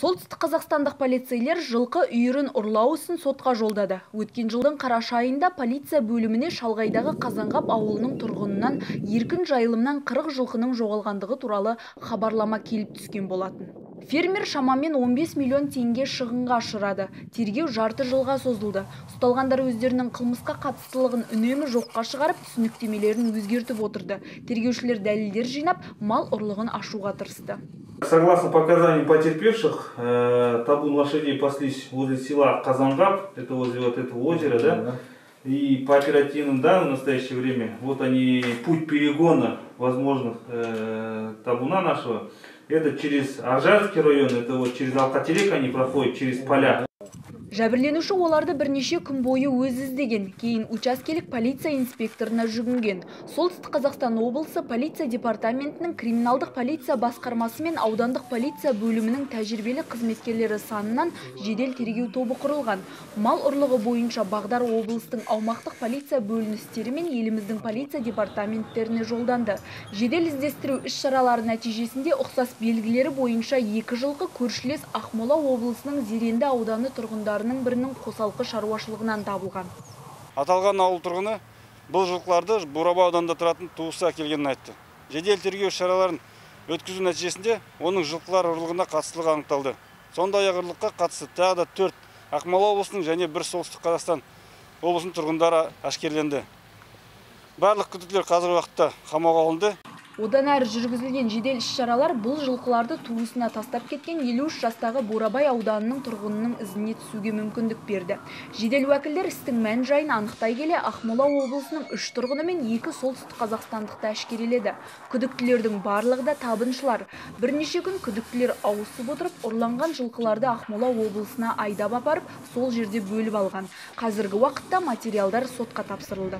Солтүстік қазақстандық полицейлер жылқы үйірін ұрлау ісін сотқа жолдады. Өткен жылдың қараша айында полиция бөліміне шалғайдағы Қазанғап ауылының тұрғынынан еркін жайылымнан 40 жылқының жоғалғандығы туралы хабарлама келіп түскен болатын. Фермер шамамен 15 миллион теңге шығынға ұшырады. Тергеу жарты жылға созылды. Ұсталғандар өздерінің қылмысқа қатыстылығын үнемі жоққа шығарып, түсініктемелерін өзгертіп отырды. Тергеушілер дәлелдер жинап, мал ұрлығын ашуға тырысты. Согласно показаниям потерпевших, табун лошадей паслись возле села Казангап, это возле вот этого озера, да? И по оперативным данным в настоящее время, вот они, путь перегона возможных табуна нашего, это через Аржарский район, это вот через Алкатерек они проходят, через поля. Жәбірленуші оларды бірнеше күн бойы өз іздеген, кейін учаскелік полиция инспекторына жүгінген. Солтүстік Қазақстан облысы полиция департаментінің криминалдық полиция басқармасы мен аудандық полиция бөлімінің тәжірибелі қызметкерлері санынан жедел тергеу тобы құрылған. Мал ұрлығы бойынша Бағдар облыстың аумақтық полиция бөліністері мен еліміздің полиция департаменттеріне жолданды. Жедел іздестіру іс-шаралары нәтижесінде ұқсас белгілері бойынша 2 жылқы көршілес Ақмола облысының Зеренді ауданы тұрғындары бірінің қосалқы шаруашылығынан табылған. Аталған ауыл тұрғыны бұл жылқыларды Бурабай ауданында тұратын туысы әкелгенін айтты. Жедел тергеу шараларын өткізу нәтижесінде оның жылқылар ұрлығына қатыстылығы анықталды. Сондай-ақ ұрлыққа қатысты тағы да 4 Ақмола облысының және 1 Солтүстік Қазақстан облысының тұрғындары әшкерленді. Барлық күдіктілер қазіргі уақытта қамауға алынды. Одан әрі жүргізілген жедел іс-шаралар бұл жылқыларды туысына тастап кеткен 53 жастағы Бурабай ауданының тұрғынының ізіне түсуге мүмкіндік берді. Жедел уәкілдер істің мән-жайын анықтай келе Ақмола облысының 3 тұрғыны мен 2 солтүстік қазақстандықты әшкереледі. Күдіктілердің барлығы да табыншылар. Бірнеше күн күдіктілер ауысып отырып, ұрланған жылқыларды Ақмола облысына айдап апарып, сол жерде бөліп алған. Қазіргі уақытта материалдар сотқа тапсырылды.